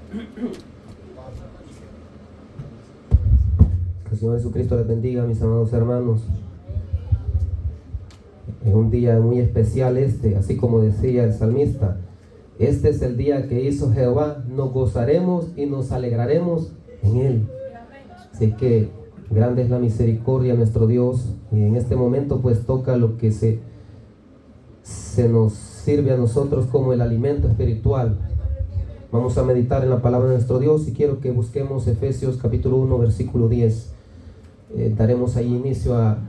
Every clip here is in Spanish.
Que el Señor Jesucristo les bendiga, mis amados hermanos. Es un día muy especial así como decía el salmista. Este es el día que hizo Jehová, nos gozaremos y nos alegraremos en él. Así que grande es la misericordia de nuestro Dios, y en este momento pues toca lo que se nos sirve a nosotros como el alimento espiritual. Vamos a meditar en la palabra de nuestro Dios y quiero que busquemos Efesios capítulo 1 versículo 10. Daremos ahí inicio a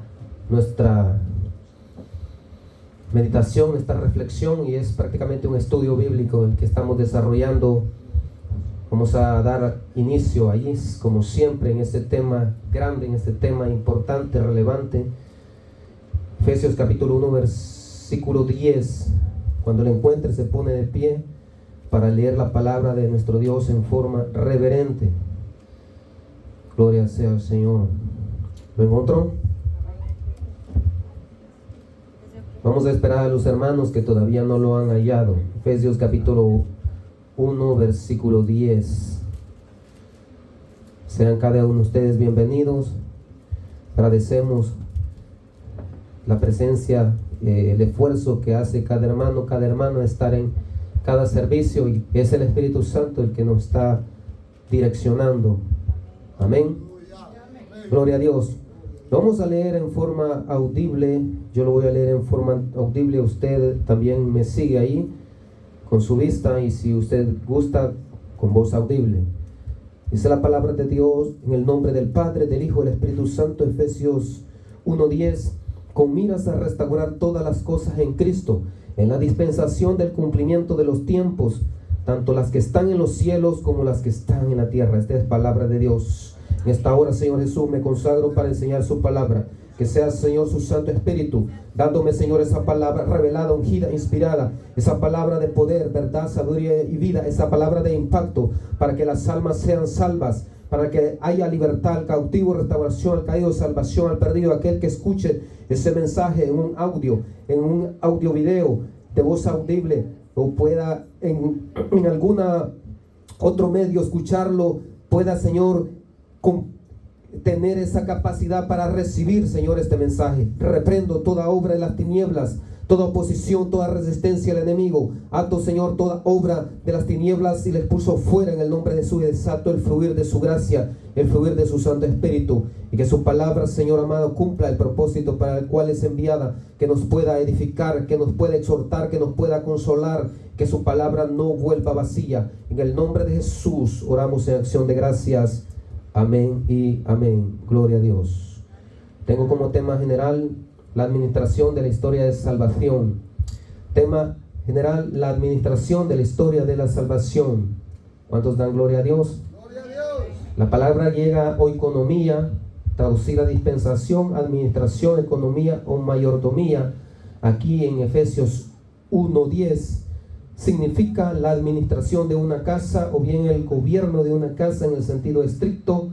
nuestra meditación, esta reflexión, y es prácticamente un estudio bíblico el que estamos desarrollando. Vamos a dar inicio ahí, como siempre, en este tema grande, en este tema importante, relevante. Efesios capítulo 1 versículo 10. Cuando lo encuentre se pone de pie para leer la palabra de nuestro Dios en forma reverente. Gloria sea al Señor. ¿Lo encontró? Vamos a esperar a los hermanos que todavía no lo han hallado. Efesios capítulo 1 versículo 10. Sean cada uno de ustedes bienvenidos. Agradecemos la presencia, el esfuerzo que hace cada hermano estar en cada servicio, y es el Espíritu Santo el que nos está direccionando. Amén. Gloria a Dios. Vamos a leer en forma audible. Yo lo voy a leer en forma audible. Usted también me sigue ahí con su vista, y si usted gusta, con voz audible. Dice la palabra de Dios en el nombre del Padre, del Hijo y del Espíritu Santo. Efesios 1:10. Con miras a restaurar todas las cosas en Cristo, en la dispensación del cumplimiento de los tiempos, tanto las que están en los cielos como las que están en la tierra. Esta es palabra de Dios. En esta hora, Señor Jesús, me consagro para enseñar su palabra. Que sea, Señor, su Santo Espíritu dándome, Señor, esa palabra revelada, ungida, inspirada, esa palabra de poder, verdad, sabiduría y vida, esa palabra de impacto, para que las almas sean salvas, para que haya libertad al cautivo, restauración al caído, salvación al perdido. Aquel que escuche ese mensaje en un audio video de voz audible, o pueda en alguna otro medio escucharlo, pueda, Señor, tener esa capacidad para recibir, Señor, este mensaje. Reprendo toda obra de las tinieblas, toda oposición, toda resistencia al enemigo. Ato, Señor, toda obra de las tinieblas y le expulso fuera en el nombre de Jesús. Desato el fluir de su gracia, el fluir de su Santo Espíritu, y que su palabra, Señor amado, cumpla el propósito para el cual es enviada, que nos pueda edificar, que nos pueda exhortar, que nos pueda consolar, que su palabra no vuelva vacía. En el nombre de Jesús oramos en acción de gracias. Amén y amén. Gloria a Dios. Tengo como tema general la administración de la historia de salvación. Tema general, la administración de la historia de la salvación. ¿Cuántos dan gloria a Dios? Gloria a Dios. La palabra llega oikonomía, traducida dispensación, administración, economía o mayordomía. Aquí en Efesios 1:10 significa la administración de una casa, o bien el gobierno de una casa en el sentido estricto.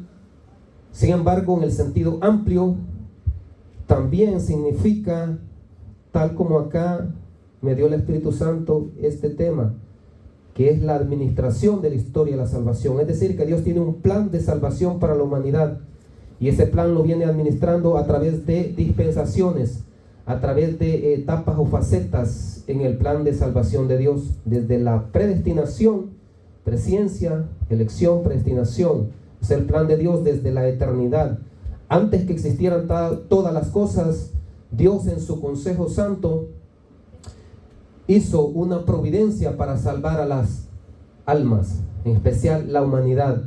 Sin embargo, en el sentido amplio, también significa, tal como acá me dio el Espíritu Santo este tema, que es la administración de la historia de la salvación. Es decir, que Dios tiene un plan de salvación para la humanidad, y ese plan lo viene administrando a través de dispensaciones, a través de etapas o facetas en el plan de salvación de Dios, desde la predestinación, presciencia, elección, predestinación. Es el plan de Dios desde la eternidad. Antes que existieran todas las cosas, Dios en su consejo santo hizo una providencia para salvar a las almas, en especial la humanidad.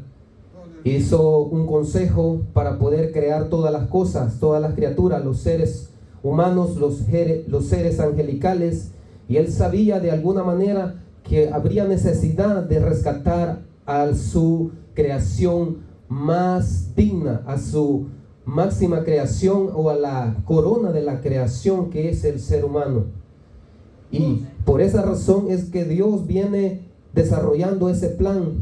Hizo un consejo para poder crear todas las cosas, todas las criaturas, los seres humanos, los seres angelicales, y él sabía de alguna manera que habría necesidad de rescatar a su creación más digna, a su máxima creación, o a la corona de la creación, que es el ser humano. Y por esa razón es que Dios viene desarrollando ese plan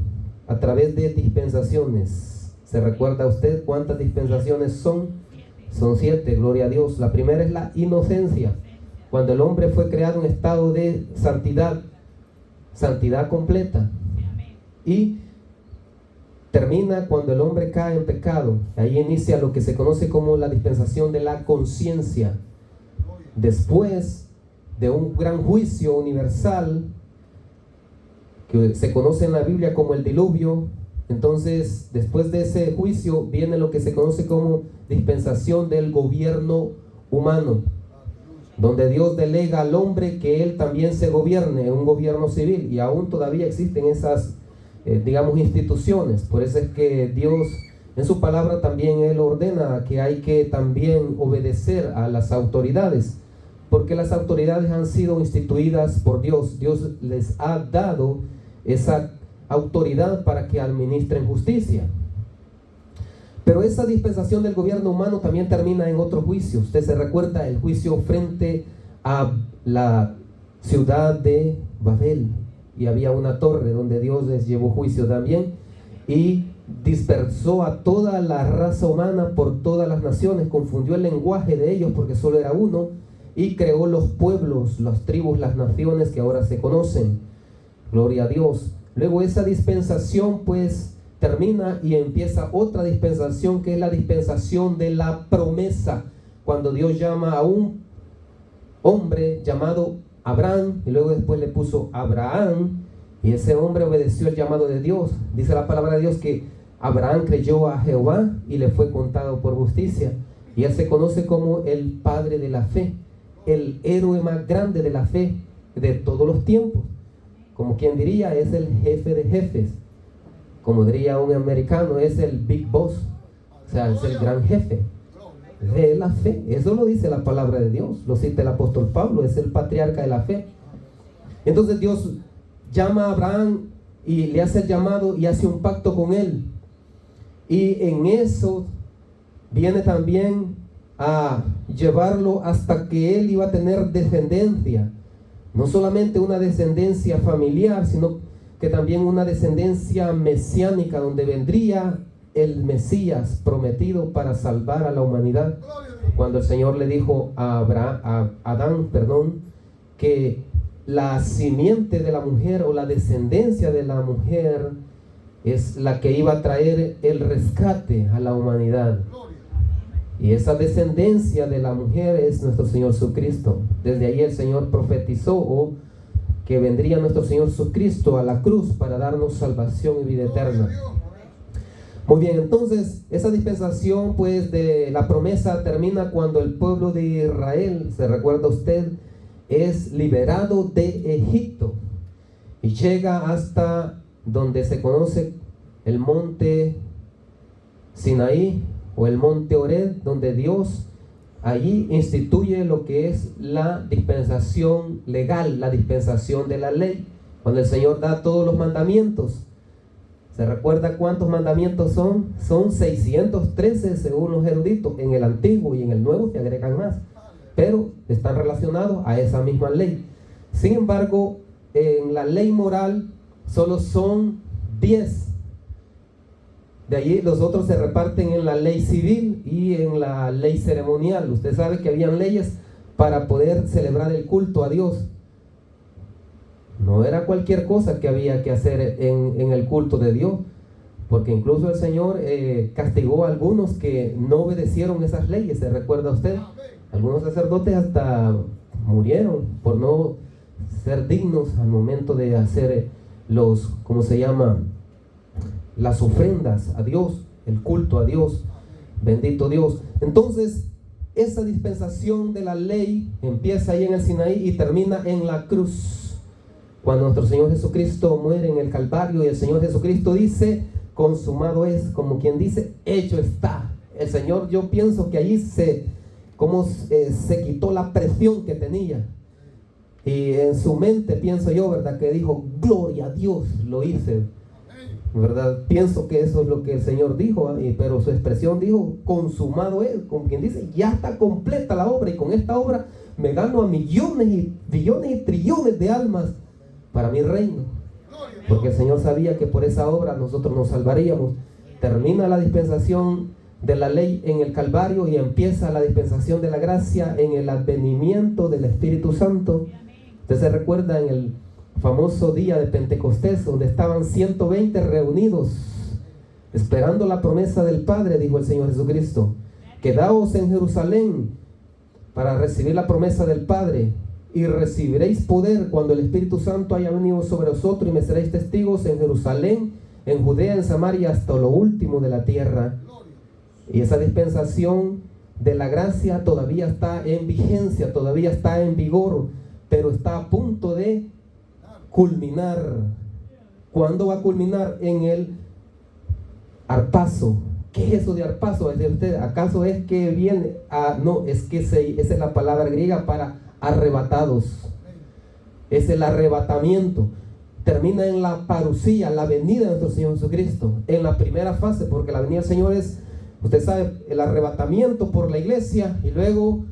a través de dispensaciones. ¿Se recuerda usted cuántas dispensaciones son? Son 7, gloria a Dios. La primera es la inocencia, cuando el hombre fue creado en estado de santidad completa. Y termina cuando el hombre cae en pecado. Ahí inicia lo que se conoce como la dispensación de la conciencia. Después de un gran juicio universal, que se conoce en la Biblia como el diluvio, entonces después de ese juicio viene lo que se conoce como dispensación del gobierno humano, donde Dios delega al hombre que él también se gobierne, un gobierno civil, y aún todavía existen esas, instituciones. Por eso es que Dios en su palabra también él ordena que hay que también obedecer a las autoridades, porque las autoridades han sido instituidas por Dios. Dios les ha dado esa autoridad para que administren justicia. Pero esa dispensación del gobierno humano también termina en otro juicio. Usted se recuerda el juicio frente a la ciudad de Babel, y había una torre donde Dios les llevó juicio también y dispersó a toda la raza humana por todas las naciones, confundió el lenguaje de ellos porque solo era uno, y creó los pueblos, las tribus, las naciones que ahora se conocen. Gloria a Dios. Luego esa dispensación pues termina y empieza otra dispensación, que es la dispensación de la promesa, cuando Dios llama a un hombre llamado Abraham, y luego después le puso Abraham, y ese hombre obedeció el llamado de Dios. Dice la palabra de Dios que Abraham creyó a Jehová y le fue contado por justicia, y él se conoce como el padre de la fe, el héroe más grande de la fe de todos los tiempos. Como quien diría, es el jefe de jefes. Como diría un americano, es el big boss. O sea, es el gran jefe de la fe. Eso lo dice la palabra de Dios. Lo cita el apóstol Pablo, es el patriarca de la fe. Entonces Dios llama a Abraham y le hace el llamado y hace un pacto con él. Y en eso viene también a llevarlo hasta que él iba a tener descendencia. No solamente una descendencia familiar, sino que también una descendencia mesiánica, donde vendría el Mesías prometido para salvar a la humanidad. Cuando el Señor le dijo a Adán, que la simiente de la mujer o la descendencia de la mujer es la que iba a traer el rescate a la humanidad. Y esa descendencia de la mujer es nuestro Señor Jesucristo. Desde ahí el Señor profetizó que vendría nuestro Señor Jesucristo a la cruz para darnos salvación y vida eterna. Muy bien, entonces esa dispensación pues de la promesa termina cuando el pueblo de Israel, se recuerda usted, es liberado de Egipto y llega hasta donde se conoce el monte Sinaí o el monte Horeb, donde Dios allí instituye lo que es la dispensación legal, la dispensación de la ley, cuando el Señor da todos los mandamientos. ¿Se recuerda cuántos mandamientos son? Son 613 según los eruditos. En el Antiguo y en el Nuevo se agregan más, pero están relacionados a esa misma ley. Sin embargo, en la ley moral solo son 10. De allí los otros se reparten en la ley civil y en la ley ceremonial. Usted sabe que habían leyes para poder celebrar el culto a Dios. No era cualquier cosa que había que hacer en el culto de Dios, porque incluso el Señor castigó a algunos que no obedecieron esas leyes. ¿Se recuerda usted? Algunos sacerdotes hasta murieron por no ser dignos al momento de hacer los, ¿cómo se llama?, las ofrendas a Dios, el culto a Dios. Bendito Dios. Entonces esa dispensación de la ley empieza ahí en el Sinaí y termina en la cruz, cuando nuestro Señor Jesucristo muere en el Calvario, y el Señor Jesucristo dice: consumado es, como quien dice, hecho está. El Señor, yo pienso que allí se quitó la presión que tenía, y en su mente pienso yo, ¿verdad?, que dijo: gloria a Dios, lo hice, ¿verdad? Pienso que eso es lo que el Señor dijo, pero su expresión dijo: consumado es, como quien dice, ya está completa la obra, y con esta obra me gano a millones y billones y trillones de almas para mi reino, porque el Señor sabía que por esa obra nosotros nos salvaríamos. Termina la dispensación de la ley en el Calvario y empieza la dispensación de la gracia en el advenimiento del Espíritu Santo. Usted se recuerda en el famoso día de Pentecostés, donde estaban 120 reunidos esperando la promesa del Padre, dijo el Señor Jesucristo. Quedaos en Jerusalén para recibir la promesa del Padre, y recibiréis poder cuando el Espíritu Santo haya venido sobre vosotros, y me seréis testigos en Jerusalén, en Judea, en Samaria, hasta lo último de la tierra. Y esa dispensación de la gracia todavía está en vigencia, todavía está en vigor, pero está a punto de culminar. ¿Cuándo va a culminar? En el arpazo. ¿Qué es eso de arpazo? ¿Es de usted? ¿Acaso es que viene a...? No, es que esa es la palabra griega para arrebatados. Es el arrebatamiento. Termina en la parusía, la venida de nuestro Señor Jesucristo, en la primera fase, porque la venida del Señor es, usted sabe, el arrebatamiento por la iglesia, y luego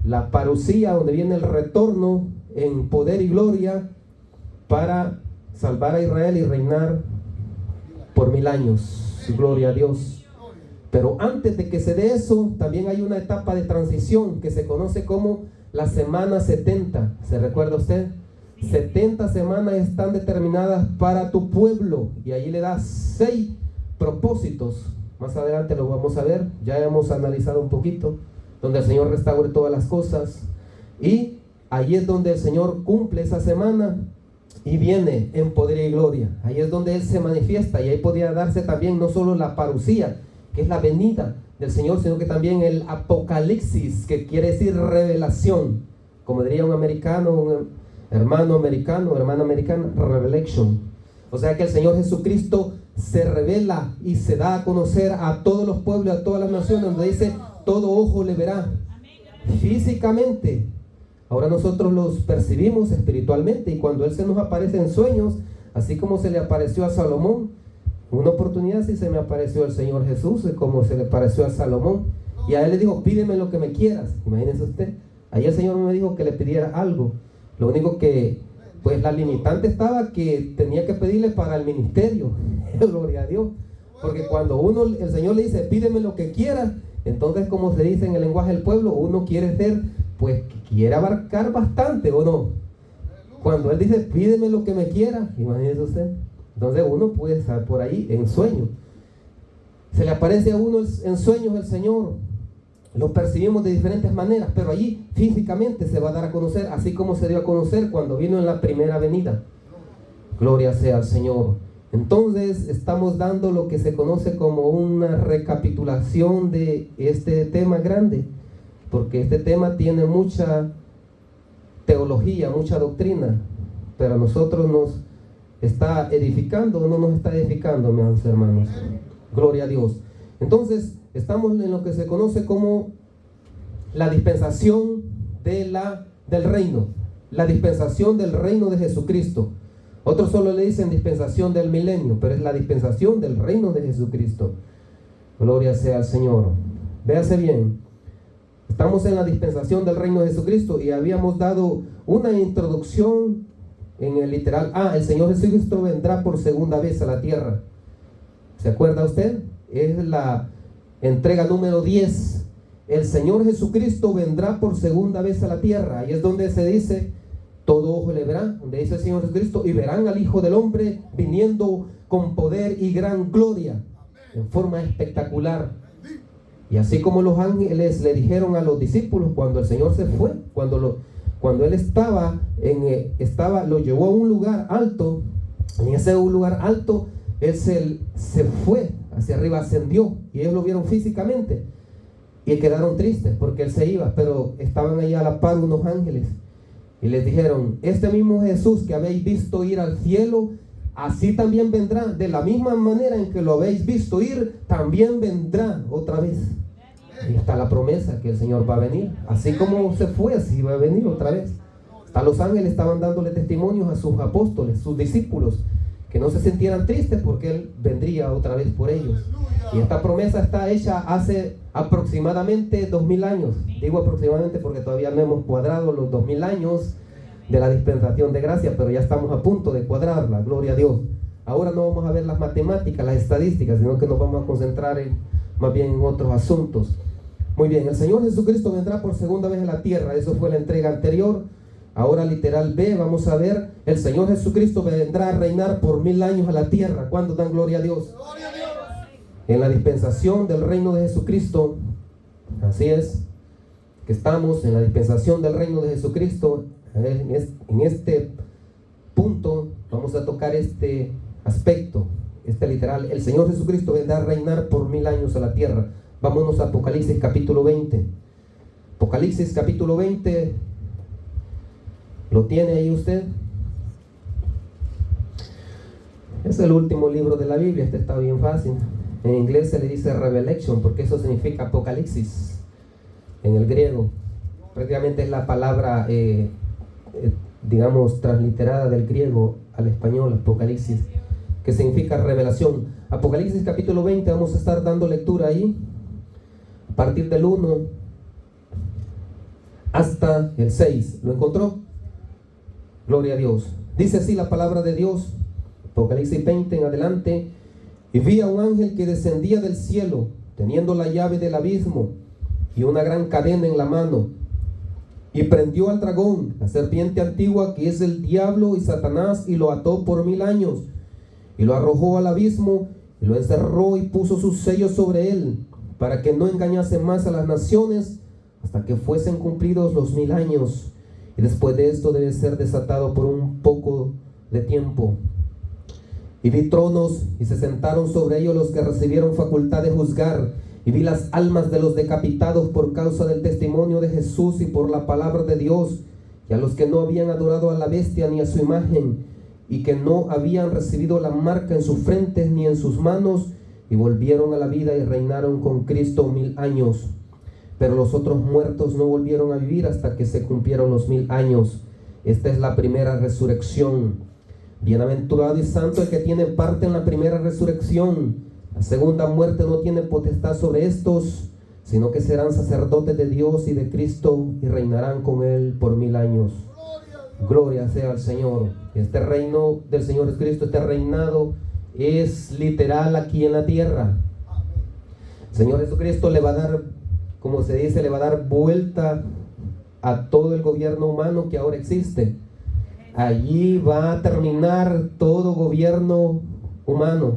la parusía, donde viene el retorno en poder y gloria para salvar a Israel y reinar por 1000 años. Gloria a Dios. Pero antes de que se dé eso, también hay una etapa de transición que se conoce como la semana 70. ¿Se recuerda usted? 70 semanas están determinadas para tu pueblo, y allí le da 6 propósitos. Más adelante lo vamos a ver, ya hemos analizado un poquito, donde el Señor restaure todas las cosas, y allí es donde el Señor cumple esa semana y viene en poder y gloria. Ahí es donde Él se manifiesta, y ahí podría darse también no solo la parusía, que es la venida del Señor, sino que también el apocalipsis, que quiere decir revelación, como diría un americano, un hermana americana, revelation. O sea que el Señor Jesucristo se revela y se da a conocer a todos los pueblos, a todas las naciones, donde dice, todo ojo le verá físicamente. Ahora nosotros los percibimos espiritualmente, y cuando Él se nos aparece en sueños, así como se le apareció a Salomón, una oportunidad sí se me apareció el Señor Jesús, como se le apareció a Salomón, y a Él le dijo, pídeme lo que me quieras. Imagínese usted, ahí el Señor me dijo que le pidiera algo. Lo único que, pues la limitante estaba que tenía que pedirle para el ministerio. Gloria a Dios. Porque cuando el Señor le dice, pídeme lo que quieras, entonces, como se dice en el lenguaje del pueblo, uno quiere ser, pues quiere abarcar bastante, ¿o no? Cuando Él dice, pídeme lo que me quiera, imagínese usted. Entonces uno puede estar por ahí en sueño. Se le aparece a uno en sueños el Señor. Lo percibimos de diferentes maneras, pero allí físicamente se va a dar a conocer, así como se dio a conocer cuando vino en la primera venida. Gloria sea al Señor. Entonces estamos dando lo que se conoce como una recapitulación de este tema grande, porque este tema tiene mucha teología, mucha doctrina, pero a nosotros nos está edificando o no nos está edificando, mis hermanos. Gloria a Dios. Entonces estamos en lo que se conoce como la dispensación del reino, la dispensación del reino de Jesucristo. Otros solo le dicen dispensación del milenio, pero es la dispensación del reino de Jesucristo. Gloria sea al Señor. Véase bien, estamos en la dispensación del reino de Jesucristo, y habíamos dado una introducción en el literal. El Señor Jesucristo vendrá por segunda vez a la tierra. ¿Se acuerda usted? Es la entrega número 10. El Señor Jesucristo vendrá por segunda vez a la tierra. Ahí es donde se dice, todo ojo le verá, donde dice el Señor Jesucristo, y verán al Hijo del Hombre viniendo con poder y gran gloria, en forma espectacular. Y así como los ángeles le dijeron a los discípulos cuando el Señor se fue, cuando Él estaba, lo llevó a un lugar alto, en ese lugar alto Él se fue hacia arriba, ascendió, y ellos lo vieron físicamente y quedaron tristes porque Él se iba, pero estaban ahí a la par unos ángeles y les dijeron, este mismo Jesús que habéis visto ir al cielo, así también vendrá, de la misma manera en que lo habéis visto ir, también vendrá otra vez. Y está la promesa que el Señor va a venir, así como se fue, así va a venir otra vez. Hasta los ángeles estaban dándole testimonios a sus apóstoles, sus discípulos, que no se sintieran tristes porque Él vendría otra vez por ellos. Y esta promesa está hecha hace aproximadamente 2000 años. Digo aproximadamente porque todavía no hemos cuadrado los 2000 años de la dispensación de gracia, pero ya estamos a punto de cuadrarla, gloria a Dios. Ahora no vamos a ver las matemáticas, las estadísticas, sino que nos vamos a concentrar más bien en otros asuntos. Muy bien, el Señor Jesucristo vendrá por segunda vez a la tierra. Eso fue la entrega anterior. Ahora literal B, vamos a ver, el Señor Jesucristo vendrá a reinar por 1000 años a la tierra. ¿Cuándo dan gloria a Dios? ¡Gloria a Dios! en la dispensación del reino de Jesucristo. Así es, que estamos en la dispensación del reino de Jesucristo. En este punto vamos a tocar este aspecto, este literal. El Señor Jesucristo vendrá a reinar por 1000 años a la tierra. Vámonos a Apocalipsis capítulo 20. Apocalipsis capítulo 20, ¿lo tiene ahí usted? Es el último libro de la Biblia, este está bien fácil. En inglés se le dice Revelation, porque eso significa Apocalipsis, en el griego. Prácticamente es la palabra, digamos, transliterada del griego al español, Apocalipsis, que significa revelación. Apocalipsis capítulo 20, vamos a estar dando lectura ahí, a partir del 1 hasta el 6. ¿Lo encontró? Gloria a Dios. Dice así la palabra de Dios, Apocalipsis 20 en adelante. Y vi a un ángel que descendía del cielo, teniendo la llave del abismo y una gran cadena en la mano. Y prendió al dragón, la serpiente antigua, que es el diablo y Satanás, y lo ató por 1000 años. Y lo arrojó al abismo, y lo encerró y puso sus sellos sobre él, para que no engañase más a las naciones, hasta que fuesen cumplidos los 1000 años. Y después de esto debe ser desatado por un poco de tiempo. Y vi tronos, y se sentaron sobre ellos los que recibieron facultad de juzgar. Y vi las almas de los decapitados por causa del testimonio de Jesús y por la palabra de Dios, y a los que no habían adorado a la bestia ni a su imagen, y que no habían recibido la marca en sus frentes ni en sus manos, y volvieron a la vida y reinaron con Cristo 1000 años. Pero los otros muertos no volvieron a vivir hasta que se cumplieron los 1000 años. Esta es la primera resurrección. Bienaventurado y santo el que tiene parte en la primera resurrección. La segunda muerte no tiene potestad sobre estos, sino que serán sacerdotes de Dios y de Cristo, y reinarán con él por 1000 años. Gloria sea al Señor. Este reino del Señor Jesucristo, este reinado, es literal aquí en la tierra. El Señor Jesucristo le va a dar, como se dice, le va a dar vuelta a todo el gobierno humano que ahora existe. Allí va a terminar todo gobierno humano.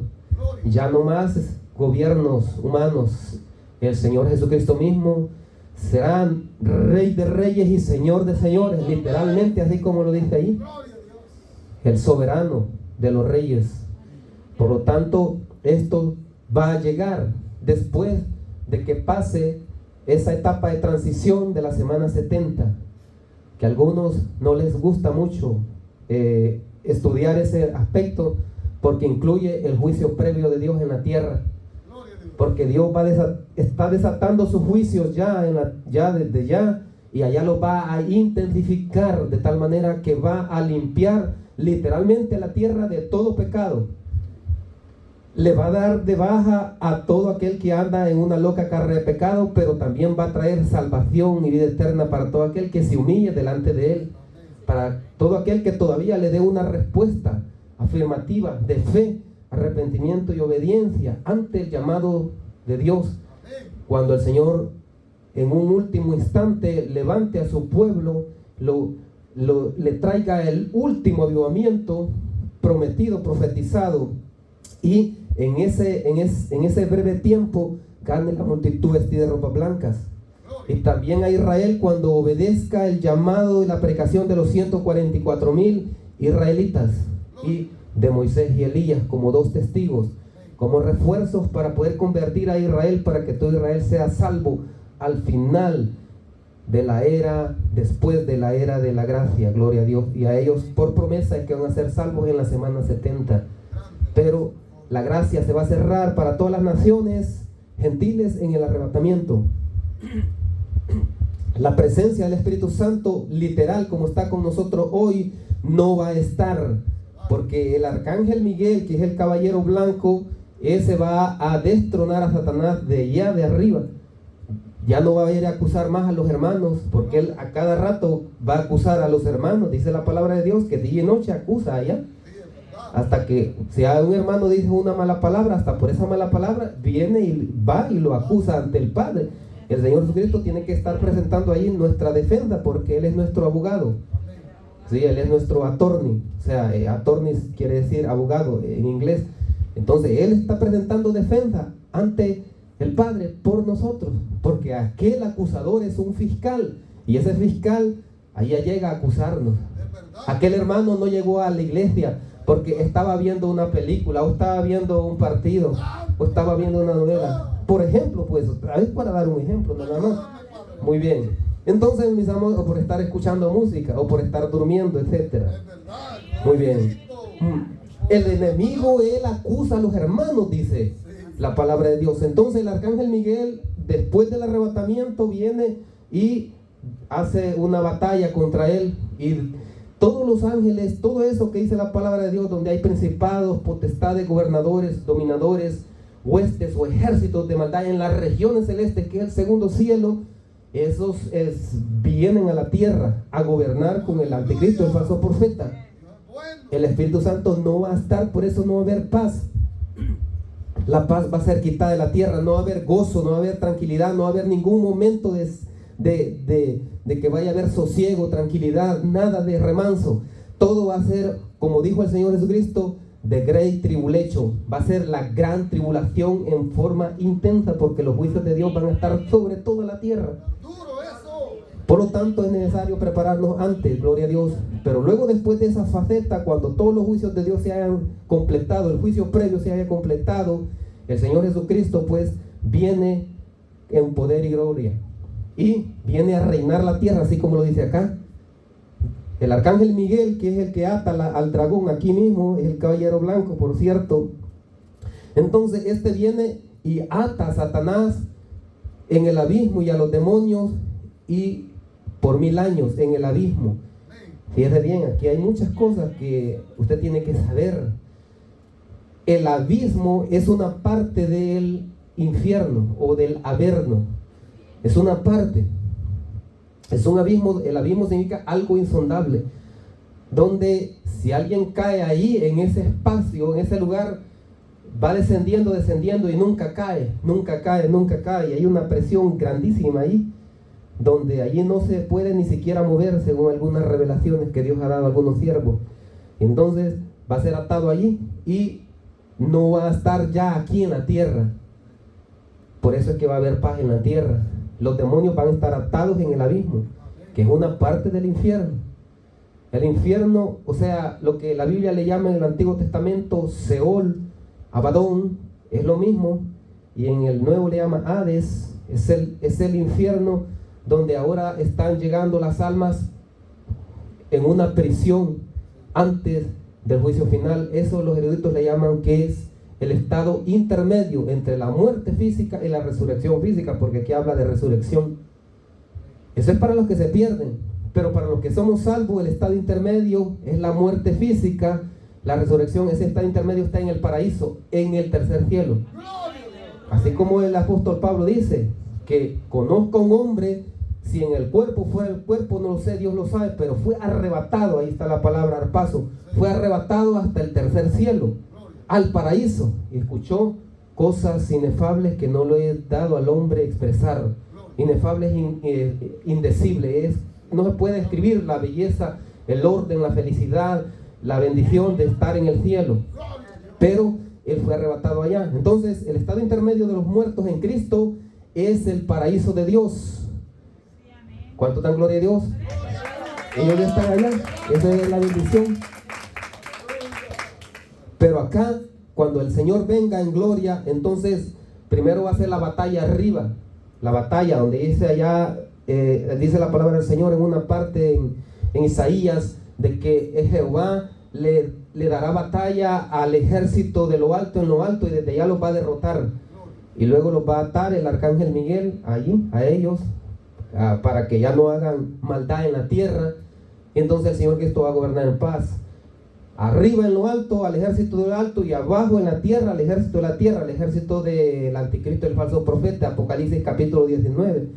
Ya no más gobiernos humanos. El Señor Jesucristo mismo será Rey de reyes y Señor de señores, literalmente, así como lo dice ahí. El soberano de los reyes. Por lo tanto, esto va a llegar después de que pase esa etapa de transición de la semana 70, que a algunos no les gusta mucho estudiar ese aspecto, porque incluye el juicio previo de Dios en la tierra, porque Dios está desatando sus juicios ya desde ya, y allá los va a intensificar de tal manera que va a limpiar literalmente la tierra de todo pecado. Le va a dar de baja a todo aquel que anda en una loca carrera de pecado, pero también va a traer salvación y vida eterna para todo aquel que se humille delante de él, para todo aquel que todavía le dé una respuesta afirmativa de fe, arrepentimiento y obediencia ante el llamado de Dios. Cuando el Señor en un último instante levante a su pueblo, le traiga el último avivamiento prometido, profetizado, y en ese breve tiempo gane la multitud vestida de ropas blancas. Y también a Israel, cuando obedezca el llamado y la predicación de los 144,000 israelitas y de Moisés y Elías como dos testigos, como refuerzos para poder convertir a Israel, para que todo Israel sea salvo al final de la era, después de la era de la gracia. Gloria a Dios. Y a ellos por promesa es que van a ser salvos en la semana 70. Pero la gracia se va a cerrar para todas las naciones gentiles en el arrebatamiento. La presencia del Espíritu Santo, literal, como está con nosotros hoy, no va a estar, porque el arcángel Miguel, que es el caballero blanco, ese va a destronar a Satanás de allá de arriba. Ya no va a ir a acusar más a los hermanos, porque él a cada rato va a acusar a los hermanos. Dice la palabra de Dios que día y noche acusa allá, hasta que si a un hermano dice una mala palabra, hasta por esa mala palabra viene y va y lo acusa ante el Padre. El Señor Jesucristo tiene que estar presentando ahí nuestra defensa, porque Él es nuestro abogado. Sí, Él es nuestro attorney. O sea, attorney quiere decir abogado en inglés. Entonces Él está presentando defensa ante el Padre por nosotros, porque aquel acusador es un fiscal, y ese fiscal allá llega a acusarnos. Aquel hermano no llegó a la iglesia porque estaba viendo una película, o estaba viendo un partido, o estaba viendo una novela. Por ejemplo, pues, a ver, para dar un ejemplo, nada más. Muy bien. Entonces, mis amigos, o por estar escuchando música, o por estar durmiendo, etcétera. Muy bien. El enemigo, él acusa a los hermanos, dice la palabra de Dios. Entonces el arcángel Miguel, después del arrebatamiento, viene y hace una batalla contra él. Y todos los ángeles, todo eso que dice la palabra de Dios, donde hay principados, potestades, gobernadores, dominadores, huestes o ejércitos de maldad en las regiones celestes, que es el segundo cielo, esos vienen a la tierra a gobernar con el anticristo, el falso profeta. El Espíritu Santo no va a estar, por eso no va a haber paz. La paz va a ser quitada de la tierra, no va a haber gozo, no va a haber tranquilidad, no va a haber ningún momento de que vaya a haber sosiego, tranquilidad, nada de remanso. Todo va a ser, como dijo el Señor Jesucristo, the great tribulation. Va a ser la gran tribulación en forma intensa, porque los juicios de Dios van a estar sobre toda la tierra. Por lo tanto, es necesario prepararnos antes, gloria a Dios. Pero luego, después de esa faceta, cuando todos los juicios de Dios se hayan completado, el juicio previo se haya completado, el Señor Jesucristo pues viene en poder y gloria. Y viene a reinar la tierra, así como lo dice acá. El arcángel Miguel, que es el que ata al dragón aquí mismo, es el caballero blanco, por cierto. Entonces, este viene y ata a Satanás en el abismo y a los demonios, y por 1000 años en el abismo. Fíjese bien, aquí hay muchas cosas que usted tiene que saber. El abismo es una parte del infierno o del averno. Es una parte. Es un abismo. El abismo significa algo insondable, donde si alguien cae ahí, en ese espacio, en ese lugar, va descendiendo y nunca cae. Y hay una presión grandísima ahí, donde allí no se puede ni siquiera mover, según algunas revelaciones que Dios ha dado a algunos siervos. Entonces va a ser atado allí y no va a estar ya aquí en la tierra. Por eso es que va a haber paz en la tierra. Los demonios van a estar atados en el abismo, que es una parte del infierno. El infierno, o sea, lo que la Biblia le llama en el Antiguo Testamento Seol, Abadón, es lo mismo, y en el Nuevo le llama Hades. Es el infierno donde ahora están llegando las almas en una prisión antes del juicio final. Eso los eruditos le llaman que es el estado intermedio entre la muerte física y la resurrección física, porque aquí habla de resurrección. Eso es para los que se pierden, pero para los que somos salvos, el estado intermedio es la muerte física. La resurrección, ese estado intermedio está en el paraíso, en el tercer cielo. Así como el apóstol Pablo dice que conozco a un hombre, si en el cuerpo fuera el cuerpo, no lo sé, Dios lo sabe, pero fue arrebatado, ahí está la palabra arpazo, fue arrebatado hasta el tercer cielo, al paraíso, y escuchó cosas inefables que no le he dado al hombre expresar. Inefables, indecibles, no se puede escribir la belleza, el orden, la felicidad, la bendición de estar en el cielo, pero él fue arrebatado allá. Entonces el estado intermedio de los muertos en Cristo es el paraíso de Dios. ¿Cuánto dan gloria a Dios? Ellos ya están allá, esa es la bendición. Pero acá, cuando el Señor venga en gloria, entonces primero va a ser la batalla arriba, la batalla donde dice allá, dice la palabra del Señor en una parte en Isaías, de que Jehová le dará batalla al ejército de lo alto en lo alto, y desde allá los va a derrotar, y luego los va a atar el arcángel Miguel allí, a ellos, para que ya no hagan maldad en la tierra. Entonces el Señor Cristo va a gobernar en paz. Arriba en lo alto al ejército del alto, y abajo en la tierra al ejército de la tierra, al ejército del anticristo, el falso profeta. Apocalipsis capítulo 19,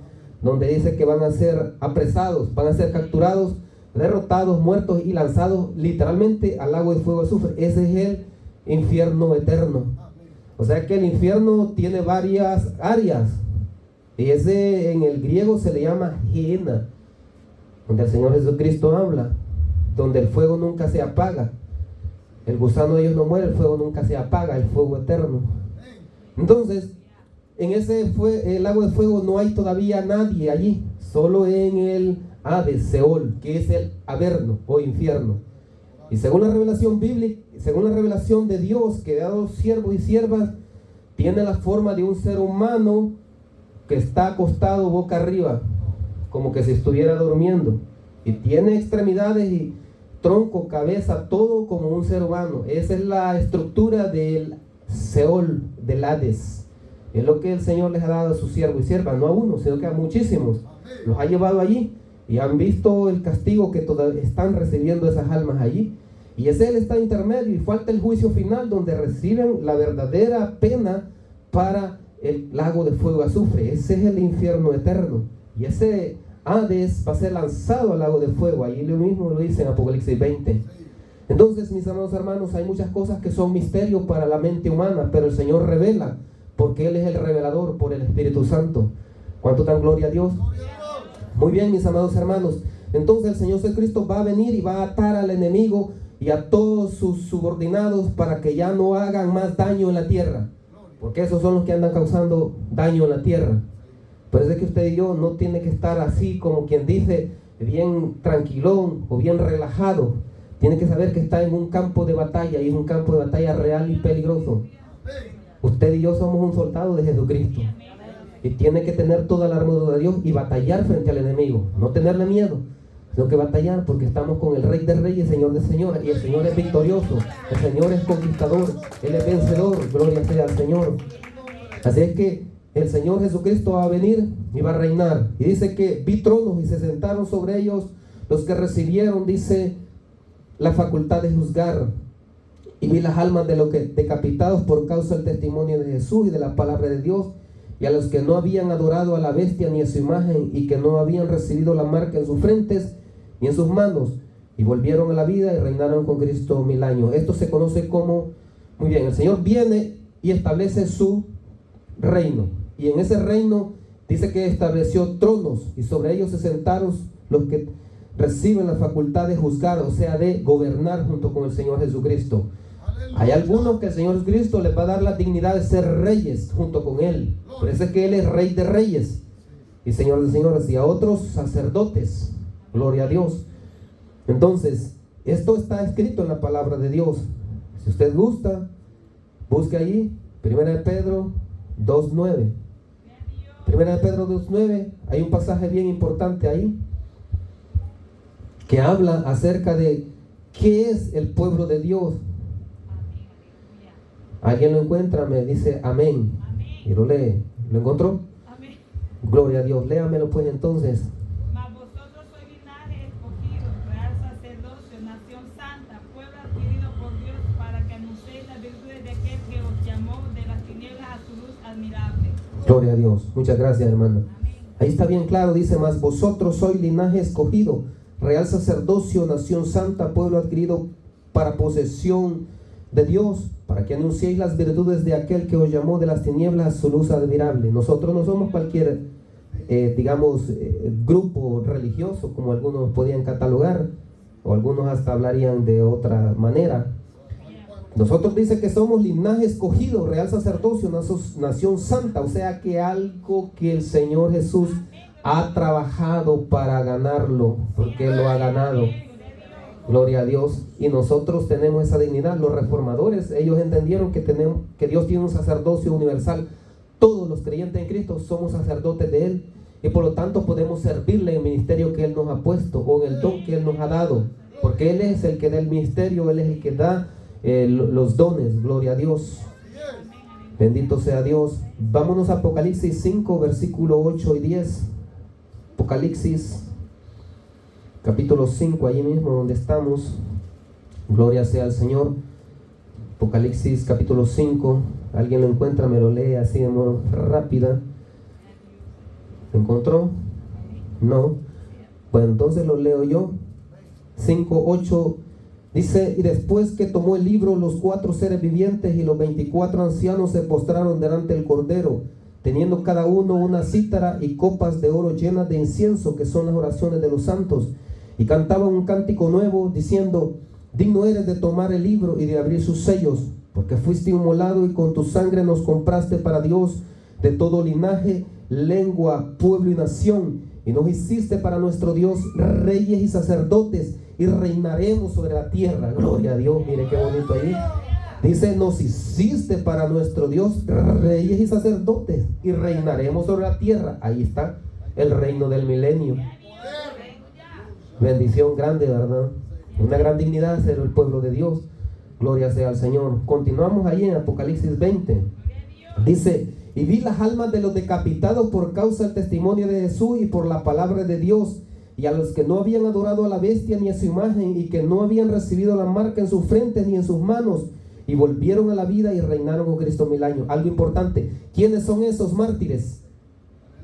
donde dice que van a ser apresados, van a ser capturados, derrotados, muertos y lanzados literalmente al lago de fuego de azufre. Ese es el infierno eterno. O sea que el infierno tiene varias áreas, y ese en el griego se le llama Gehenna, donde el Señor Jesucristo habla, donde el fuego nunca se apaga. El gusano de ellos no muere, el fuego nunca se apaga, el fuego eterno. Entonces, en el lago de fuego no hay todavía nadie allí, solo en el Hades, Seol, que es el Averno o infierno. Y según la revelación bíblica, según la revelación de Dios que ha dado siervos y siervas, tiene la forma de un ser humano que está acostado boca arriba, como que si estuviera durmiendo. Y tiene extremidades y tronco, cabeza, todo como un ser humano. Esa es la estructura del Seol, del Hades. Es lo que el Señor les ha dado a sus siervos y siervas, no a uno, sino que a muchísimos. Los ha llevado allí y han visto el castigo que todavía están recibiendo esas almas allí. Y ese es el estado intermedio, y falta el juicio final, donde reciben la verdadera pena para el lago de fuego y azufre. Ese es el infierno eterno. Y ese Hades va a ser lanzado al lago de fuego. Ahí lo mismo lo dice en Apocalipsis 20. Entonces, mis amados hermanos, hay muchas cosas que son misterios para la mente humana, pero el Señor revela, porque Él es el revelador por el Espíritu Santo. ¿Cuánto dan gloria a Dios? Muy bien, mis amados hermanos. Entonces el Señor Jesucristo va a venir y va a atar al enemigo y a todos sus subordinados para que ya no hagan más daño en la tierra, porque esos son los que andan causando daño en la tierra. Por eso es que usted y yo no tiene que estar así como quien dice, bien tranquilón o bien relajado. Tiene que saber que está en un campo de batalla, y es un campo de batalla real y peligroso. Usted y yo somos un soldado de Jesucristo, y tiene que tener toda la armadura de Dios y batallar frente al enemigo, no tenerle miedo, sino que batallar, porque estamos con el Rey de Reyes, Señor de Señores, y el Señor es victorioso, el Señor es conquistador, Él es vencedor, gloria sea al Señor. Así es que el Señor Jesucristo va a venir y va a reinar, y dice que vi tronos y se sentaron sobre ellos los que recibieron, dice, la facultad de juzgar, y vi las almas de los que decapitados por causa del testimonio de Jesús y de la palabra de Dios, y a los que no habían adorado a la bestia ni a su imagen, y que no habían recibido la marca en sus frentes ni en sus manos, y volvieron a la vida y reinaron con Cristo 1000 años. Esto se conoce como, muy bien, el Señor viene y establece su reino, y en ese reino dice que estableció tronos, y sobre ellos se sentaron los que reciben la facultad de juzgar, o sea, de gobernar junto con el Señor Jesucristo. Hay algunos que el Señor Jesucristo les va a dar la dignidad de ser reyes junto con Él. Por eso es que Él es Rey de Reyes y Señor de Señores, y a otros sacerdotes. Gloria a Dios. Entonces, esto está escrito en la palabra de Dios. Si usted gusta, busque allí, 1 de Pedro 2:9. 1 de Pedro 2:9, hay un pasaje bien importante ahí, que habla acerca de qué es el pueblo de Dios. ¿Alguien lo encuentra? Me dice amén. Y lo lee. ¿Lo encontró? Amén. Gloria a Dios. Léamelo pues entonces. Mas vosotros sois linaje escogido, real sacerdocio, nación santa, pueblo adquirido por Dios, para que anunciéis las virtudes de aquel que os llamó de las tinieblas a su luz admirable. Gloria a Dios. Muchas gracias, hermano. Amén. Ahí está bien claro, dice, mas vosotros sois linaje escogido, real sacerdocio, nación santa, pueblo adquirido para posesión de Dios, para que anunciéis las virtudes de aquel que os llamó de las tinieblas a su luz admirable. Nosotros no somos cualquier, grupo religioso, como algunos podían catalogar, o algunos hasta hablarían de otra manera. Nosotros dice que somos linaje escogido, real sacerdocio, nación santa, o sea que algo que el Señor Jesús ha trabajado para ganarlo, porque Él lo ha ganado. Gloria a Dios. Y nosotros tenemos esa dignidad. Los reformadores, ellos entendieron que Dios tiene un sacerdocio universal. Todos los creyentes en Cristo somos sacerdotes de Él, y por lo tanto podemos servirle en el ministerio que Él nos ha puesto, o en el don que Él nos ha dado, porque Él es el que da el ministerio, Él es el que da los dones. Gloria a Dios. Bendito sea Dios. Vámonos a Apocalipsis 5, versículo 8 y 10. Apocalipsis capítulo 5, allí mismo donde estamos. Gloria sea al Señor. Apocalipsis capítulo 5. ¿Alguien lo encuentra? Me lo lee así de modo rápida. ¿Lo encontró? No. Bueno, entonces lo leo yo. 5, 8 dice: y después que tomó el libro, los 4 seres vivientes y los 24 ancianos se postraron delante del Cordero, teniendo cada uno una cítara y copas de oro llenas de incienso, que son las oraciones de los santos, y cantaban un cántico nuevo, diciendo: digno eres de tomar el libro y de abrir sus sellos, porque fuiste inmolado y con tu sangre nos compraste para Dios de todo linaje, lengua, pueblo y nación, y nos hiciste para nuestro Dios reyes y sacerdotes, y reinaremos sobre la tierra. Gloria a Dios, mire qué bonito ahí. Dice, nos hiciste para nuestro Dios reyes y sacerdotes, y reinaremos sobre la tierra. Ahí está el reino del milenio. Bendición grande, ¿verdad? Una gran dignidad ser el pueblo de Dios. Gloria sea al Señor. Continuamos ahí en Apocalipsis 20. Dice, y vi las almas de los decapitados por causa del testimonio de Jesús y por la palabra de Dios, y a los que no habían adorado a la bestia ni a su imagen, y que no habían recibido la marca en sus frentes ni en sus manos, y volvieron a la vida y reinaron con Cristo 1000 años. Algo importante, ¿quiénes son esos mártires?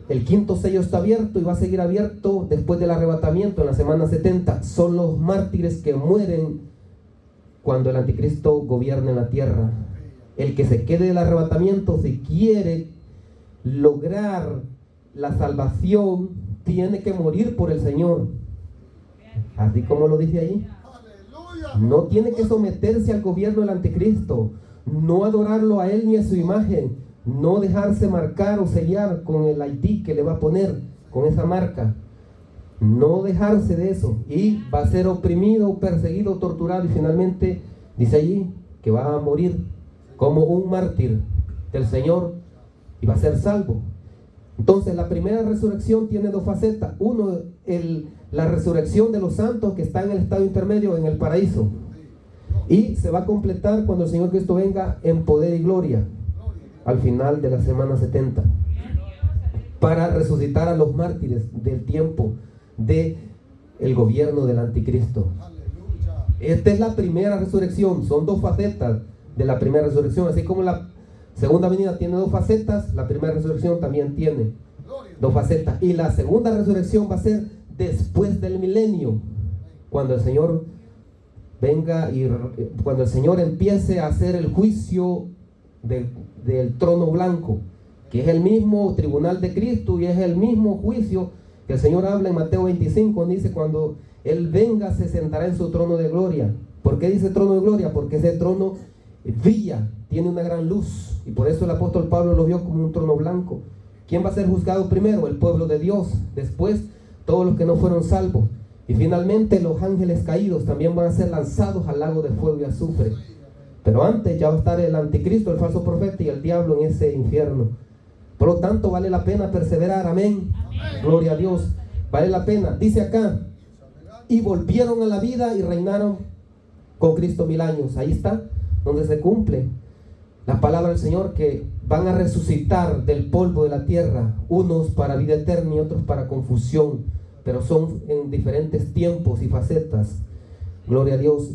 El quinto sello está abierto y va a seguir abierto después del arrebatamiento en la semana 70. Son los mártires que mueren cuando el anticristo gobierne la tierra. El que se quede del arrebatamiento, si quiere lograr la salvación, tiene que morir por el Señor. Así como lo dice ahí. No tiene que someterse al gobierno del anticristo, no adorarlo a él ni a su imagen, no dejarse marcar o sellar con el ID que le va a poner, con esa marca. No dejarse de eso. Y va a ser oprimido, perseguido, torturado, y finalmente dice allí que va a morir como un mártir del Señor y va a ser salvo. Entonces la primera resurrección tiene dos facetas. Uno, la resurrección de los santos que está en el estado intermedio, en el paraíso, y se va a completar cuando el Señor Cristo venga en poder y gloria al final de la semana 70, para resucitar a los mártires del tiempo de el gobierno del anticristo. Esta es la primera resurrección. Son dos facetas de la primera resurrección. Así como la segunda venida tiene dos facetas, la primera resurrección también tiene dos facetas. Y la segunda resurrección va a ser después del milenio, cuando el Señor venga y cuando el Señor empiece a hacer el juicio del trono blanco, que es el mismo tribunal de Cristo y es el mismo juicio que el Señor habla en Mateo 25, dice, cuando Él venga se sentará en su trono de gloria. ¿Por qué dice trono de gloria? Porque ese trono brilla, tiene una gran luz, y por eso el apóstol Pablo lo vio como un trono blanco. ¿Quién va a ser juzgado primero? El pueblo de Dios, después todos los que no fueron salvos, y finalmente los ángeles caídos también van a ser lanzados al lago de fuego y azufre. Pero antes ya va a estar el anticristo, el falso profeta y el diablo en ese infierno. Por lo tanto vale la pena perseverar. Amén. Gloria a Dios. Vale la pena. Dice acá, y volvieron a la vida y reinaron con Cristo 1000 años. Ahí está donde se cumple la palabra del Señor, que van a resucitar del polvo de la tierra, unos para vida eterna y otros para confusión, pero son en diferentes tiempos y facetas. Gloria a Dios.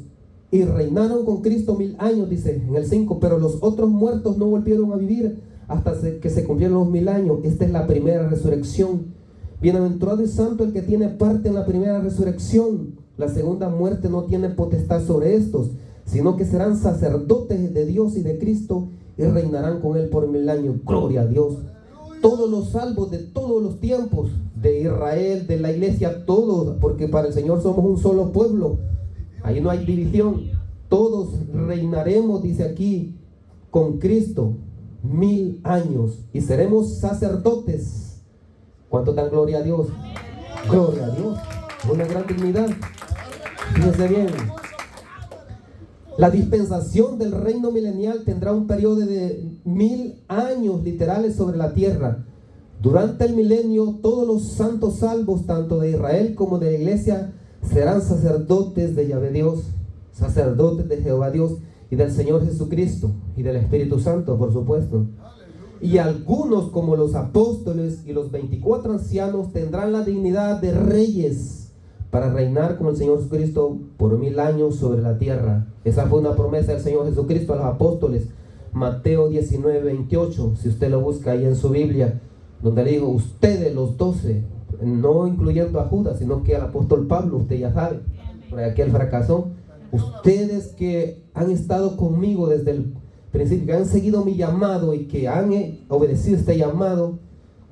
Y reinaron con Cristo 1000 años, dice en el 5, pero los otros muertos no volvieron a vivir hasta que se cumplieron los 1000 años. Esta es la primera resurrección. Bienaventurado y santo el que tiene parte en la primera resurrección. La segunda muerte no tiene potestad sobre estos, sino que serán sacerdotes de Dios y de Cristo y reinarán con Él por 1000 años. Gloria a Dios. Todos los salvos de todos los tiempos, de Israel, de la iglesia, todos, porque para el Señor somos un solo pueblo. Ahí no hay división. Todos reinaremos, dice aquí, con Cristo 1000 años y seremos sacerdotes. ¿Cuánto dan gloria a Dios? Gloria a Dios. Una gran dignidad. Fíjense bien. La dispensación del reino milenial tendrá un periodo de 1000 años literales sobre la tierra. Durante el milenio, todos los santos salvos, tanto de Israel como de la iglesia, serán sacerdotes de Yahvé Dios, sacerdotes de Jehová Dios y del Señor Jesucristo y del Espíritu Santo, por supuesto. Y algunos, como los apóstoles y los 24 ancianos, tendrán la dignidad de reyes para reinar con el Señor Jesucristo por 1000 años sobre la tierra. Esa fue una promesa del Señor Jesucristo a los apóstoles. Mateo 19:28, si usted lo busca ahí en su Biblia, donde le dijo, ustedes los 12, no incluyendo a Judas, sino que al apóstol Pablo, usted ya sabe, por aquel fracasó. Ustedes que han estado conmigo desde el principio, que han seguido mi llamado y que han obedecido este llamado,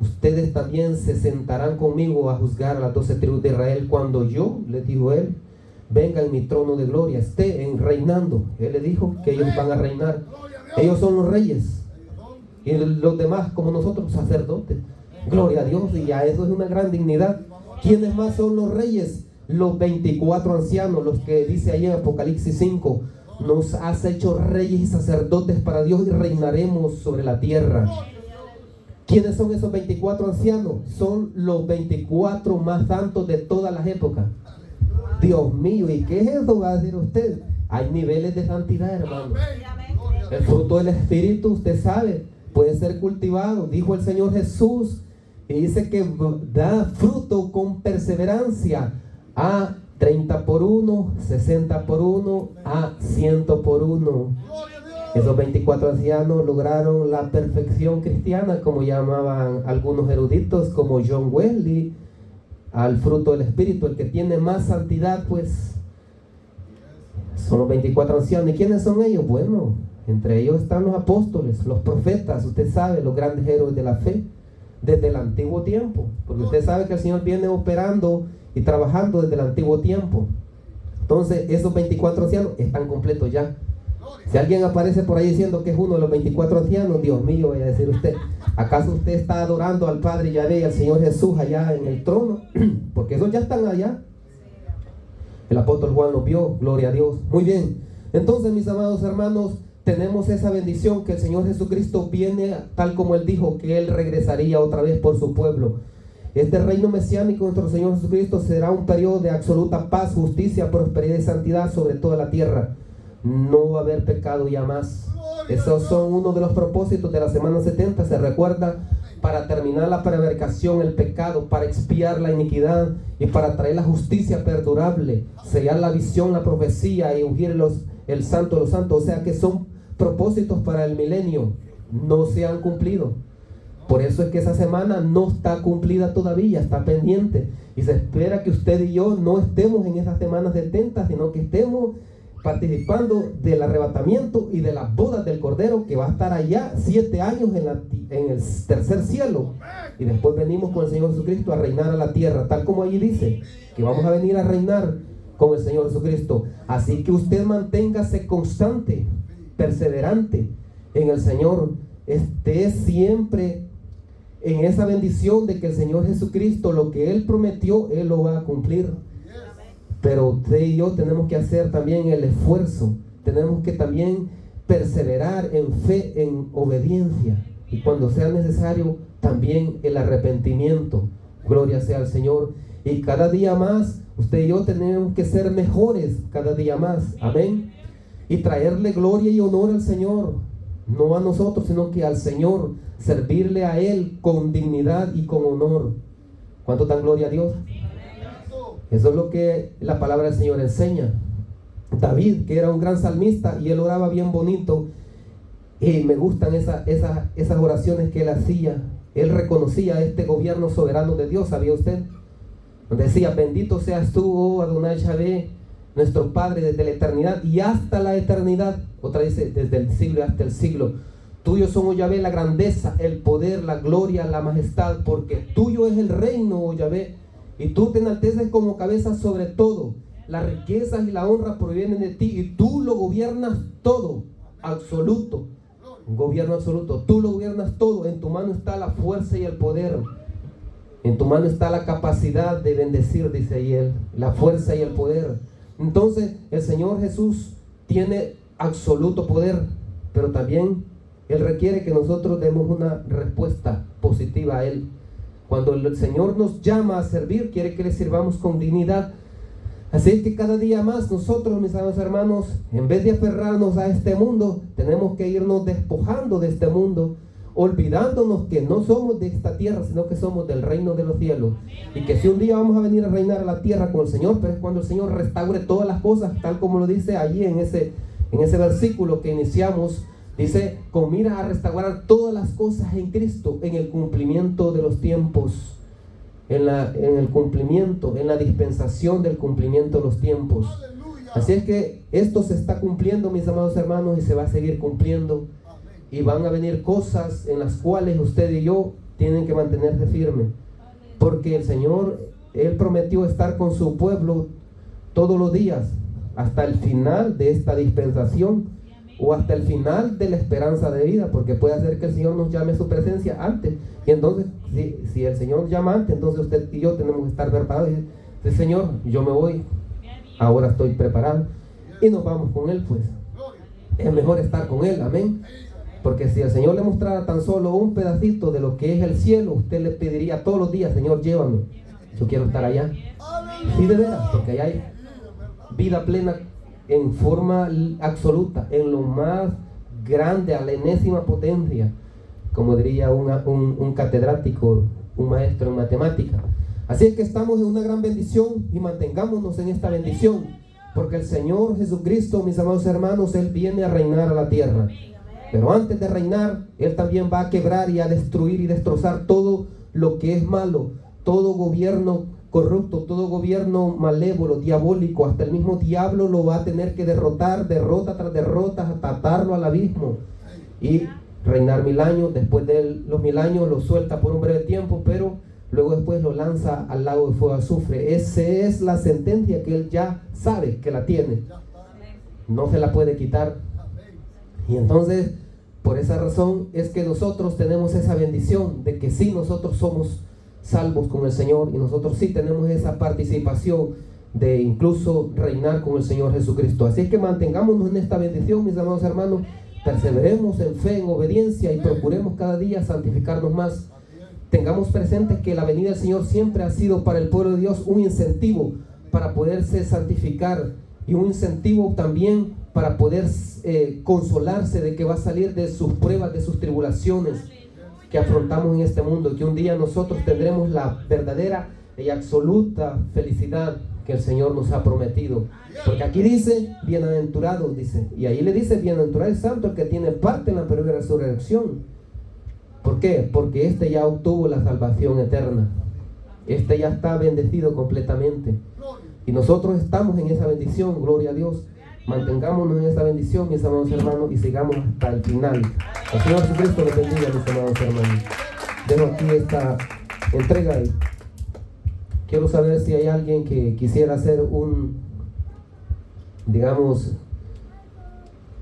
ustedes también se sentarán conmigo a juzgar a las 12 tribus de Israel cuando yo, les dijo él, venga en mi trono de gloria, esté reinando. Él le dijo que ellos van a reinar. Ellos son los reyes. Y los demás, como nosotros, sacerdotes. Gloria a Dios, y ya eso es una gran dignidad. ¿Quiénes más son los reyes? Los 24 ancianos, los que dice ahí en Apocalipsis 5. Nos has hecho reyes y sacerdotes para Dios y reinaremos sobre la tierra. ¿Quiénes son esos 24 ancianos? Son los 24 más santos de todas las épocas. Dios mío, ¿y qué es eso? Va a decir usted. Hay niveles de santidad, hermano. El fruto del Espíritu, usted sabe, puede ser cultivado. Dijo el Señor Jesús, y dice que da fruto con perseverancia a 30 por 1, 60 por 1, a 100 por 1. Esos 24 ancianos lograron la perfección cristiana, como llamaban algunos eruditos, como John Wesley, al fruto del Espíritu. El que tiene más santidad, pues, son los 24 ancianos. ¿Y quiénes son ellos? Bueno, entre ellos están los apóstoles, los profetas, usted sabe, los grandes héroes de la fe, desde el antiguo tiempo. Porque usted sabe que el Señor viene operando y trabajando desde el antiguo tiempo. Entonces, esos 24 ancianos están completos ya. Si alguien aparece por ahí diciendo que es uno de los 24 ancianos, Dios mío, voy a decir usted, ¿acaso usted está adorando al Padre Yahvé y al Señor Jesús allá en el trono? Porque esos ya están allá. El apóstol Juan los vio, gloria a Dios. Muy bien, entonces mis amados hermanos, tenemos esa bendición que el Señor Jesucristo viene tal como Él dijo, que Él regresaría otra vez por su pueblo. Este reino mesiánico de nuestro Señor Jesucristo será un periodo de absoluta paz, justicia, prosperidad y santidad sobre toda la tierra. No va a haber pecado ya más. Esos son uno de los propósitos de la semana 70. Se recuerda, para terminar la prevaricación, el pecado, para expiar la iniquidad y para traer la justicia perdurable, sellar la visión, la profecía y ungir el santo de los santos. O sea que son propósitos para el milenio, no se han cumplido. Por eso es que esa semana no está cumplida todavía, está pendiente. Y se espera que usted y yo no estemos en esas semanas 70, sino que estemos participando del arrebatamiento y de las bodas del Cordero, que va a estar allá 7 años en el tercer cielo. Y después venimos con el Señor Jesucristo a reinar a la tierra, tal como allí dice, que vamos a venir a reinar con el Señor Jesucristo. Así que usted manténgase constante, perseverante en el Señor. Esté siempre en esa bendición de que el Señor Jesucristo, lo que Él prometió, Él lo va a cumplir. Pero usted y yo tenemos que hacer también el esfuerzo. Tenemos que también perseverar en fe, en obediencia. Y cuando sea necesario, también el arrepentimiento. Gloria sea al Señor. Y cada día más, usted y yo tenemos que ser mejores cada día más. Amén. Y traerle gloria y honor al Señor. No a nosotros, sino que al Señor. Servirle a Él con dignidad y con honor. ¿Cuánto dan gloria a Dios? Eso es lo que la palabra del Señor enseña. David, que era un gran salmista, y él oraba bien bonito, y me gustan esas oraciones que él hacía. Él reconocía este gobierno soberano de Dios, ¿sabía usted? Donde decía: bendito seas tú, oh Adonai Yahvé, nuestro Padre, desde la eternidad y hasta la eternidad. Otra dice: desde el siglo hasta el siglo. Tuyo son, oh Yahvé, la grandeza, el poder, la gloria, la majestad, porque tuyo es el reino, oh Yahvé, y tú te enalteces como cabeza sobre todo. Las riquezas y la honra provienen de ti, y tú lo gobiernas todo, absoluto. Un gobierno absoluto. Tú lo gobiernas todo. En tu mano está la fuerza y el poder. En tu mano está la capacidad de bendecir, dice ahí él, la fuerza y el poder. Entonces el Señor Jesús tiene absoluto poder, pero también Él requiere que nosotros demos una respuesta positiva a Él. Cuando el Señor nos llama a servir, quiere que le sirvamos con dignidad. Así es que cada día más nosotros, mis amados hermanos, en vez de aferrarnos a este mundo, tenemos que irnos despojando de este mundo, olvidándonos que no somos de esta tierra, sino que somos del reino de los cielos. Y que si un día vamos a venir a reinar a la tierra con el Señor, pero es cuando el Señor restaure todas las cosas, tal como lo dice allí en ese versículo que iniciamos. Dice: con mira a restaurar todas las cosas en Cristo, en el cumplimiento de los tiempos, en el cumplimiento, en la dispensación del cumplimiento de los tiempos. Así es que esto se está cumpliendo, mis amados hermanos, y se va a seguir cumpliendo. Y van a venir cosas en las cuales usted y yo tienen que mantenerse firmes, porque el Señor, Él prometió estar con su pueblo todos los días, hasta el final de esta dispensación o hasta el final de la esperanza de vida, porque puede ser que el Señor nos llame a su presencia antes, y entonces si el Señor nos llama antes, entonces usted y yo tenemos que estar preparados y decir, Señor, yo me voy, ahora estoy preparado, y nos vamos con Él. Pues es mejor estar con Él, amén, porque si el Señor le mostrara tan solo un pedacito de lo que es el cielo, usted le pediría todos los días, Señor, llévame, yo quiero estar allá. Sí, de veras, porque allá hay vida plena en forma absoluta, en lo más grande, a la enésima potencia, como diría un catedrático, un maestro en matemática. Así es que estamos en una gran bendición y mantengámonos en esta bendición, porque el Señor Jesucristo, mis amados hermanos, Él viene a reinar a la tierra. Pero antes de reinar, Él también va a quebrar y a destruir y destrozar todo lo que es malo, todo gobierno corrupto, todo gobierno malévolo, diabólico. Hasta el mismo diablo lo va a tener que derrotar, derrota tras derrota, hasta atarlo al abismo y reinar 1000 años. Después de los 1000 años lo suelta por un breve tiempo, pero luego después lo lanza al lago de fuego y azufre. Esa es la sentencia que Él ya sabe que la tiene, no se la puede quitar. Y entonces, por esa razón es que nosotros tenemos esa bendición de que sí, nosotros somos salvos con el Señor, y nosotros sí tenemos esa participación de incluso reinar con el Señor Jesucristo. Así es que mantengámonos en esta bendición, mis amados hermanos, perseveremos en fe, en obediencia, y procuremos cada día santificarnos más. Tengamos presente que la venida del Señor siempre ha sido para el pueblo de Dios un incentivo para poderse santificar, y un incentivo también para poder consolarse de que va a salir de sus pruebas, de sus tribulaciones que afrontamos en este mundo, que un día nosotros tendremos la verdadera y absoluta felicidad que el Señor nos ha prometido. Porque aquí dice, bienaventurados, dice, y ahí le dice, bienaventurado el santo el que tiene parte en la primera resurrección. ¿Por qué? Porque este ya obtuvo la salvación eterna, este ya está bendecido completamente, y nosotros estamos en esa bendición, gloria a Dios. Mantengámonos en esa bendición, mis amados hermanos, y sigamos hasta el final. El Señor Jesucristo les bendiga, mis amados hermanos. Dejo aquí esta entrega y quiero saber si hay alguien que quisiera hacer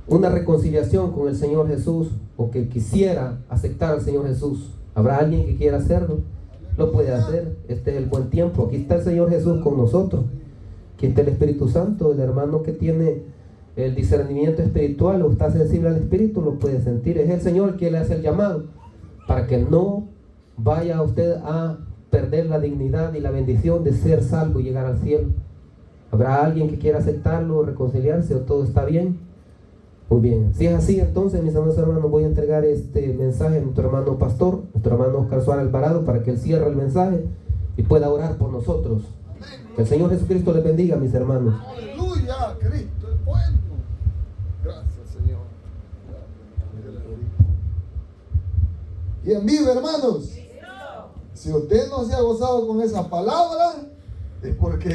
una reconciliación con el Señor Jesús, o que quisiera aceptar al Señor Jesús. ¿Habrá alguien que quiera hacerlo? Lo puede hacer. Este es el buen tiempo. Aquí está el Señor Jesús con nosotros. Aquí está el Espíritu Santo. El hermano que tiene el discernimiento espiritual o está sensible al Espíritu lo puede sentir. Es el Señor que le hace el llamado para que no vaya usted a perder la dignidad y la bendición de ser salvo y llegar al cielo. ¿Habrá alguien que quiera aceptarlo o reconciliarse, o todo está bien? Muy bien, si es así, entonces, mis amados hermanos, voy a entregar este mensaje a nuestro hermano pastor, nuestro hermano Oscar Suárez Alvarado, para que él cierre el mensaje y pueda orar por nosotros. Que el Señor Jesucristo les bendiga, mis hermanos. Aleluya, Cristo es bueno. Gracias, Señor. ¿Quién vive, hermanos? Si usted no se ha gozado con esa palabra, es porque